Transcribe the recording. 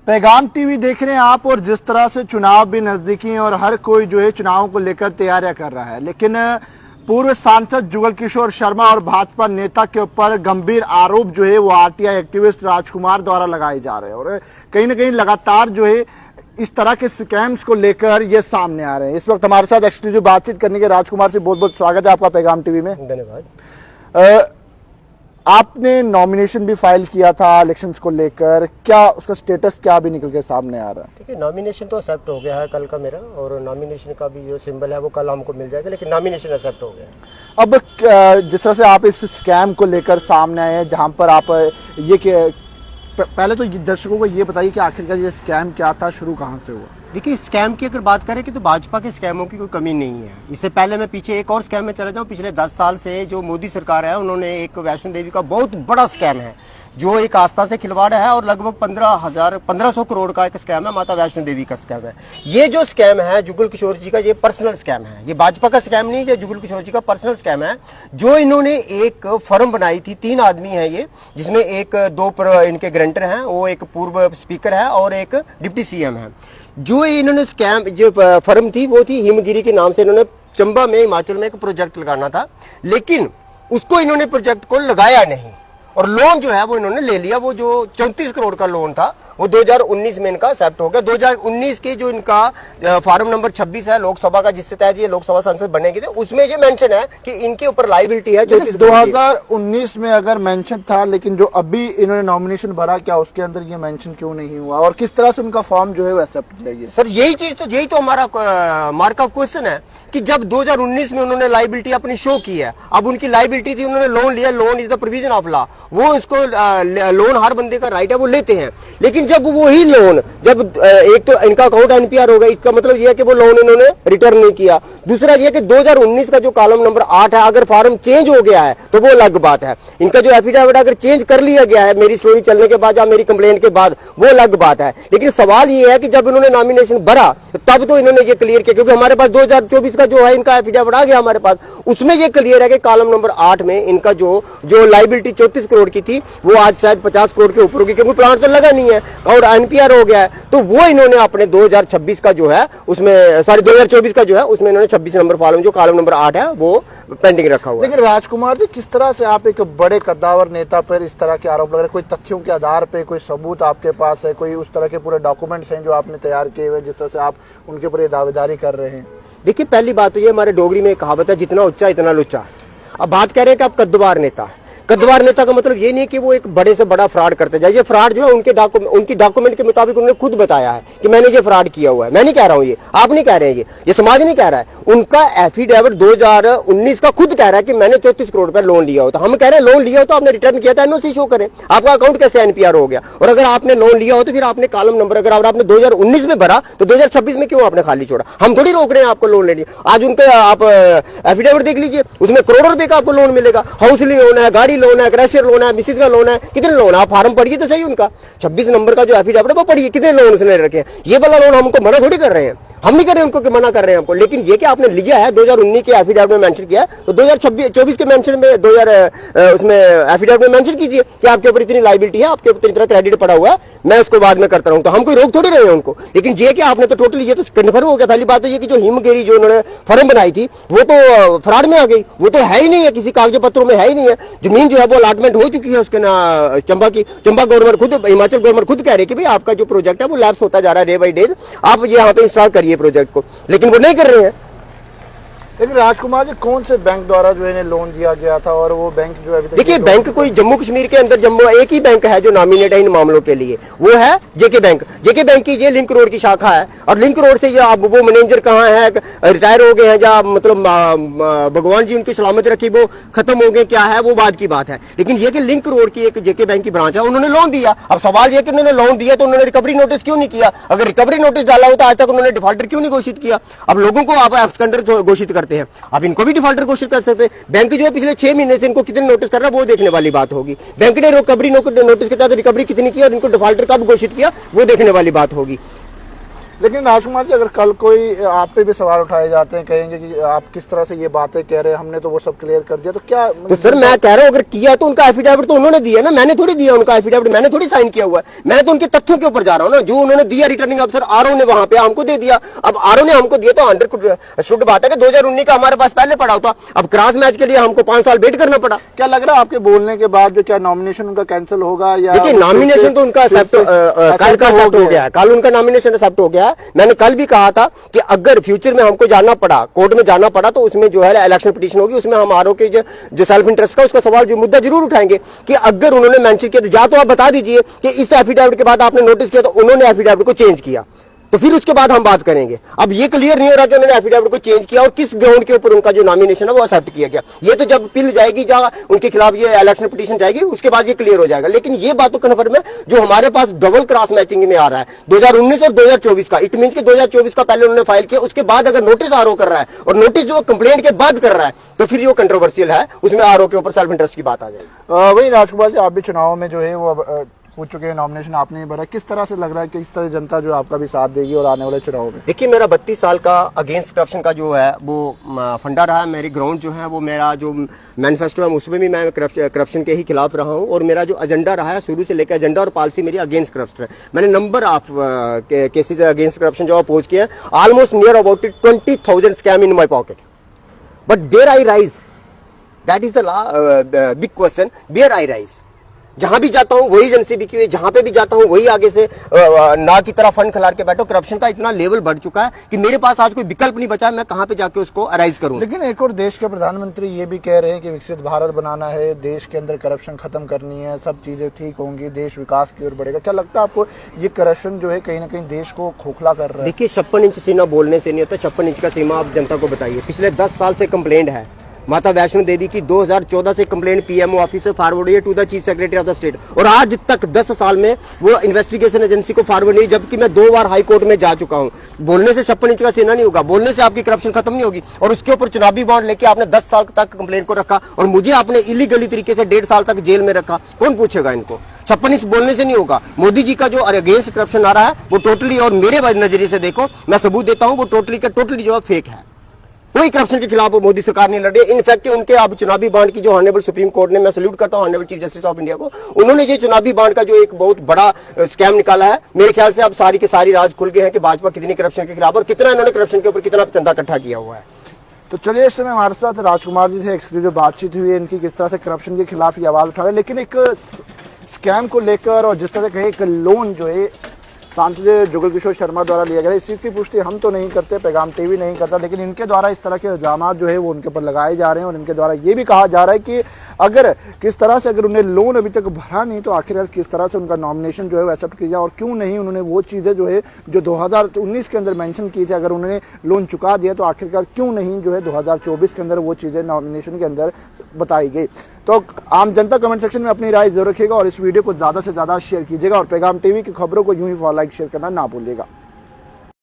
पैगाम टीवी देख रहे हैं आप, और जिस तरह से चुनाव भी नजदीकी हैं और हर कोई जो है चुनाव को लेकर तैयारियां कर रहा है, लेकिन पूर्व सांसद जुगल किशोर शर्मा और भाजपा नेता के ऊपर गंभीर आरोप जो है वो आरटीआई एक्टिविस्ट राजकुमार द्वारा लगाए जा रहे हैं। और कहीं ना कहीं लगातार जो है इस तरह के स्कैम्स को लेकर ये सामने आ रहे हैं। इस वक्त हमारे साथ एक्सक्लूसिव बातचीत करने के राजकुमार से बहुत बहुत स्वागत है आपका पैगाम टीवी में। धन्यवाद। आपने नॉमिनेशन भी फाइल किया था इलेक्शंस को लेकर, क्या उसका स्टेटस क्या भी निकल के सामने आ रहा है? ठीक है, नॉमिनेशन तो एक्सेप्ट हो गया है कल का मेरा, और नॉमिनेशन का भी जो सिंबल है वो कल हमको मिल जाएगा, लेकिन नॉमिनेशन एक्सेप्ट हो गया है। अब जिस तरह से आप इस स्कैम को लेकर सामने आए हैं, जहां पर आप ये पहले तो दर्शकों को ये बताइए कि आखिरकार ये स्कैम क्या था, शुरू कहां से हुआ? देखिए, स्कैम की अगर बात करें कि तो भाजपा के स्कैमों की कोई कमी नहीं है। इससे पहले मैं पीछे एक और स्कैम में चला जाऊं। पिछले 10 साल से जो मोदी सरकार है, उन्होंने एक वैष्णो देवी का बहुत बड़ा स्कैम है, जो एक आस्था से खिलवाड़ है, और लगभग 1500 करोड़ का एक स्कैम है, माता वैष्णो देवी का स्कैम है। ये जो स्कैम है जुगल किशोर जी का, ये पर्सनल स्कैम है, ये भाजपा का स्कैम नहीं, ये जुगल किशोर जी का पर्सनल स्कैम है। जो इन्होंने एक फर्म बनाई थी, 3 आदमी है ये, जिसमें दो इनके ग्रांटर हैं, वो एक पूर्व स्पीकर है और एक डिप्टी सीएम है। जो इन्होंने स्कैम, जो फर्म थी वो थी हिमगिरी के नाम से। इन्होंने चंबा में, हिमाचल में एक प्रोजेक्ट लगाना था, लेकिन उसको इन्होंने प्रोजेक्ट को लगाया नहीं, और लोन जो है वो इन्होंने ले लिया। वो जो 34 करोड़ का लोन था वो 2019 में इनका एक्सेप्ट हो गया। 2019 के जो इनका फार्म नंबर 26 है लोकसभा का, जिससे तहत ये लोकसभा सांसद बनेगी, तो उसमें ये मेंशन है कि इनके ऊपर लायबिलिटी है। 2019 में अगर मेंशन था, लेकिन जो अभी इन्होंने नॉमिनेशन भरा, क्या उसके अंदर ये मेंशन क्यों नहीं हुआ, और किस तरह से उनका फॉर्म जो है वो एक्सेप्ट किया गया? सर, यही तो हमारा मार्क ऑफ क्वेश्चन है कि जब 2019 में उन्होंने लायबिलिटी अपनी शो की है, अब उनकी लायबिलिटी थी, उन्होंने लोन लिया, loan is the provision of law, वो इसको लोन हर बंदे का राइट है, वो लेते हैं। लेकिन जब वो ही लोन, जब एक तो इनका अकाउंट एनपीआर हो गया, इसका मतलब यह है कि वो लोन इन्होंने रिटर्न नहीं किया। दूसरा यह कि 2019 का जो कॉलम नंबर 8 है, अगर फॉर्म चेंज हो गया है तो वो अलग बात है। इनका जो एफिडेविट अगर चेंज कर लिया गया है मेरी स्टोरी चलने के बाद या मेरी कंप्लेंट के बाद, वो अलग बात है। लेकिन सवाल ये है कि जब इन्होंने नॉमिनेशन भरा तब तो इन्होंने ये क्लियर किया, क्योंकि हमारे पास 2024 का जो है इनका एफिडेविट आ गया हमारे पास, उसमें ये क्लियर है कि कॉलम नंबर 8 में इनका जो लायबिलिटी 34 करोड़ की थी वो आज शायद 50 करोड़ के ऊपर होगी, क्योंकि प्लांट तो लगा नहीं है और एनपीआर हो गया है। तो वो इन्होंने अपने 2026 का जो है उसमें, सॉरी 2024 का जो है उसमें इन्होंने 26 नंबर फॉर्म, जो कॉलम नंबर 8 है, वो पेंडिंग रखा हुआ है। लेकिन राजकुमार जी, किस तरह से आप एक बड़े कद्दावर नेता पर इस तरह के आरोप लग रहे हैं? कोई तथ्यों के आधार पे कोई सबूत आपके पास है? कोई उस तरह के पूरे डॉक्यूमेंट्स हैं जो आपने तैयार किए हुए, जिस तरह से आप उनके ऊपर दावेदारी कर रहे हैं? देखिए, पहली बात तो ये, हमारे डोगरी में एक कहावत है, जितना उच्चा इतना लुच्चा। अब बात कह रहे हैं कि आप कद्दवार नेता, कद्दवार नेता का मतलब ये नहीं कि वो एक बड़े से बड़ा फ्रॉड करते जाए। ये फ्रॉड जो है उनकी डॉक्यूमेंट के मुताबिक उन्होंने खुद बताया है कि मैंने ये फ्रॉड किया हुआ है। मैं नहीं कह रहा हूं, ये आप नहीं कह रहे हैं, ये समाज नहीं कह रहा है। उनका एफिडेविट 2019 का खुद कह रहा है कि मैंने 34 करोड़ रुपए लोन लिया हो। तो हम कह रहे हैं लोन लिया हो तो आपने रिटर्न किया था, एनओसी शो करें, आपका अकाउंट कैसे एनपीआर हो गया? और अगर आपने लोन लिया हो तो फिर आपने कॉलम नंबर, अगर आपने 2019 में भरा तो 2026 में क्यों आपने खाली छोड़ा? हम थोड़ी रोक रहे हैं आपको लोन लेने। आज उनके आप एफिडेविट देख लीजिए, उसमें करोड़ों रुपए का आपको लोन मिलेगा। हाउस लोन है, गाड़ी लोन है, क्रैशर लोन है, मिसिस का लोन है, कितने लोन? आप फार्म पढ़िए तो सही उनका 26 नंबर का जो एफिडेविट है वो पढ़िए, कितने लोन उसने रखे हैं। ये वाला लोन हमको मना थोड़ी कर रहे हैं, हम नहीं कर रहे हैं उनको कि मना कर रहे हैं हमको, लेकिन ये कि आपने लिया है 2019 के एफिडेविट में मेंशन किया है, तो 2024 के मेंशन में उसमें एफिडेविट में मेंशन कीजिए कि आपके ऊपर इतनी लायबिलिटी है, आपके ऊपर इतना क्रेडिट पड़ा हुआ है, मैं उसको बाद में करता रहूं। तो हम कोई रोक थोड़ी रहे हैं उनको। लेकिन ये कि आपने तो टोटली, ये तो कन्फर्म हो गया। पहली बात तो ये कि जो हिमगिरी जो उन्होंने फर्म बनाई थी वो तो फ्रॉड में आ गई, वो तो है ही नहीं है, किसी कागज पत्रों में है ही नहीं है। जमीन जो है वो अलॉटमेंट हो चुकी है उसके ना, चंबा गवर्नमेंट खुद, हिमाचल गवर्नमेंट खुद कह रही है कि भाई आपका जो प्रोजेक्ट है वो लैप्स होता जा रहा है डे बाई डेज, आप यहाँ पे इंस्टॉल करिए प्रोजेक्ट को, लेकिन वो नहीं कर रहे हैं। लेकिन राजकुमार जी, कौन से बैंक द्वारा जो इन्हें लोन दिया गया था, और वो बैंक जो है? देखिए, बैंक कोई जम्मू कश्मीर के अंदर जम्मू एक ही बैंक है जो नॉमिनेट है इन मामलों के लिए, वो है जेके बैंक। जेके बैंक की ये लिंक रोड की शाखा है, और लिंक रोड से ये वो मैनेजर कहाँ है, रिटायर हो गए हैं या मतलब भगवान जी उनकी सलामत रखी, वो खत्म हो गए, क्या है वो बात की बात है। लेकिन ये कि लिंक रोड की एक जेके बैंक की ब्रांच है, उन्होंने लोन दिया। अब सवाल ये कि उन्होंने लोन दिया तो उन्होंने रिकवरी नोटिस क्यों नहीं किया? अगर रिकवरी नोटिस डाला होता आज तक उन्होंने डिफॉल्टर क्यों नहीं घोषित किया? अब लोगों को आप एब्सकंडर घोषित करते हैं, अब इनको भी डिफॉल्टर घोषित कर सकते हैं। बैंक जो है पिछले 6 महीने से इनको कितने नोटिस कर रहा है वो देखने वाली बात होगी। बैंक ने रिकवरी नोटिस के तहत रिकवरी कितनी की और इनको डिफॉल्टर कब घोषित किया वो देखने वाली बात होगी। लेकिन राजकुमार जी, अगर कल कोई आप पे भी सवाल उठाए जाते हैं, कहेंगे कि आप किस तरह से ये बातें कह रहे हैं, हमने तो वो सब क्लियर कर दिया, तो क्या तो सर मैं कह रहा हूँ अगर किया तो उनका एफिडेविट तो उन्होंने दिया ना, मैंने थोड़ी दिया उनका एफिडेविट, मैंने थोड़ी साइन किया हुआ है। मैं तो उनके तथ्यों के ऊपर जा रहा हूँ ना, जो उन्होंने दिया रिटर्निंग अफसर आरओ ने वहां पे हमको दे दिया। अब आरओ ने हमको दिया तो 100% बात है कि 2019 का हमारे पास पहले पड़ा होता, अब क्रॉस मैच के लिए हमको 5 साल वेट करना पड़ा। क्या लग रहा है आपके बोलने के बाद जो क्या नॉमिनेशन उनका कैंसिल होगा? या देखिए नॉमिनेशन तो उनका कल का एक्सेप्ट हो गया है, कल उनका नॉमिनेशन एक्सेप्ट हो गया है। मैंने कल भी कहा था कि अगर फ्यूचर में हमको जाना पड़ा, कोर्ट में जाना पड़ा, तो उसमें जो है इलेक्शन पिटीशन होगी, उसमें हम आरओ के जो सेल्फ इंटरेस्ट का उसका सवाल जो मुद्दा जरूर उठाएंगे कि अगर उन्होंने मेंशन किया तो या तो आप बता दीजिए कि इस एफिडेविट के बाद आपने नोटिस किया तो उन्होंने एफिडेविट को चेंज किया, तो फिर उसके बाद हम बात करेंगे। अब ये क्लियर नहीं हो रहा कि उन्होंने एफिडेविट को चेंज किया और किस ग्राउंड के ऊपर उनका जो नॉमिनेशन है वो एक्सेप्ट किया गया। ये तो जब पिल जाएगी, जहां उनके खिलाफ ये इलेक्शन पिटीशन जाएगी, उसके बाद ये क्लियर हो जाएगा। लेकिन ये बात तो कन्फर्म है जो हमारे पास डबल क्रॉस मैचिंग में आ रहा है 2019 और 2024 का। इट मींस कि 2024 का पहले उन्होंने फाइल किया, उसके बाद अगर नोटिस आरओ कर रहा है और नोटिस जो कंप्लेंट के बाद कर रहा है, तो फिर ये कंट्रोवर्शियल है, उसमें आरओ के ऊपर सेल्फ इंटरेस्ट की बात आ जाएगी। वही राजकुमार जी, आप भी चुनाव में जो है वो पूछ चुके हैं, नॉमिनेशन आपने ही भरा, किस तरह से लग रहा है कि इस तरह जनता जो आपका भी साथ देगी और आने वाले चुनाव में? देखिए मेरा 32 साल का अगेंस्ट करप्शन का जो है वो फंडा रहा है। मेरी ग्राउंड जो है वो, मेरा जो मैनिफेस्टो है उसमें भी मैं करप्शन के ही खिलाफ रहा हूं, और मेरा जो एजेंडा रहा है शुरू से लेकर, एजेंडा और पॉलिसी मेरी अगेंस्ट करप्शन है। मैंने number of cases against corruption जो अपोज किया है, almost near about 20,000 scam in my pocket, but there I rise, that is the big question, where I rise. जहां भी जाता हूं वही एजेंसी बिकी हुई, जहां पे भी जाता हूं वही आगे से ना की तरह फंड खिलार के बैठो। करप्शन का इतना लेवल बढ़ चुका है कि मेरे पास आज कोई विकल्प नहीं बचा, मैं कहां पे जाके उसको अराइज करूं। लेकिन एक और देश के प्रधानमंत्री ये भी कह रहे हैं कि विकसित भारत बनाना है, देश के अंदर करप्शन खत्म करनी है, सब चीजें ठीक होंगी, देश विकास की ओर बढ़ेगा। क्या लगता है आपको ये करप्शन जो है कहीं ना कहीं देश को खोखला कर रहा है? देखिए 56 इंच सीमा बोलने से नहीं होता, 56 इंच का सीमा आप जनता को बताइए। पिछले 10 साल से कंप्लेंट है माता वैष्णो देवी की, 2014 से कंप्लेंट पीएमओ ऑफिस से फॉरवर्ड हुई है to the chief secretary of the state, और आज तक 10 साल में वो इन्वेस्टिगेशन एजेंसी को फॉरवर्ड नहीं, जबकि मैं 2 बार हाई कोर्ट में जा चुका हूं। बोलने से 56 इंच का सीना नहीं होगा, बोलने से आपकी करप्शन खत्म नहीं होगी। और उसके ऊपर चुनावी बॉन्ड लेके आपने 10 साल तक कंप्लेंट को रखा और मुझे आपने इलीगली तरीके से 1.5 साल तक जेल में रखा, कौन पूछेगा इनको? 56 इंच बोलने से नहीं होगा। मोदी जी का जो अगेंस्ट करप्शन आ रहा है वो टोटली, और मेरे नजरिए से देखो, मैं सबूत देता हूं, वो टोटली का टोटली जो है फेक है। कोई करप्शन के खिलाफ मोदी सरकार नहीं लड़ रही है। इनफैक्ट उनके अब चुनावी बांड की जो ऑनरेबल सुप्रीम कोर्ट ने, मैं सल्यूट करता हूं honourable chief justice of India को, उन्होंने ये चुनावी बांड का जो एक बहुत बड़ा स्कैम निकाला है, मेरे ख्याल से अब सारी के सारी राज खुल गए हैं कि भाजपा कितनी करप्शन के खिलाफ और कितना इन्होंने करप्शन के ऊपर कितना चंदा इकट्ठा किया हुआ है। तो चलिए, इस समय हमारे साथ राजकुमार जी से एक्सक्लूसिव बातचीत हुई है, इनकी किस तरह से करप्शन के खिलाफ ये आवाज उठा रहे हैं। लेकिन एक स्कैम को लेकर और जिस तरह से कहे एक लोन जो है सांसद जुगल किशोर शर्मा द्वारा लिया गया, इस चीज़ की पुष्टि हम तो नहीं करते, पैगाम टीवी नहीं करता, लेकिन इनके द्वारा इस तरह के इल्जाम जो है वो उनके ऊपर लगाए जा रहे हैं। और इनके द्वारा ये भी कहा जा रहा है कि अगर किस तरह से अगर उन्हें लोन अभी तक भरा नहीं, तो आखिरकार किस तरह से उनका नॉमिनेशन जो है वो एक्सेप्ट किया, और क्यों नहीं उन्होंने वो चीज़ें जो है जो 2019 के अंदर मेंशन की थी, अगर उन्होंने लोन चुका दिया तो आखिरकार क्यों नहीं जो है 2024 के अंदर वो चीज़ें नॉमिनेशन के अंदर बताई गई। तो आम जनता कमेंट सेक्शन में अपनी राय जरूर रखिएगा और इस वीडियो को ज़्यादा से ज़्यादा शेयर कीजिएगा, और पैगाम टीवी की खबरों को यूं ही फॉलो लाइक शेयर करना ना भूलिएगा।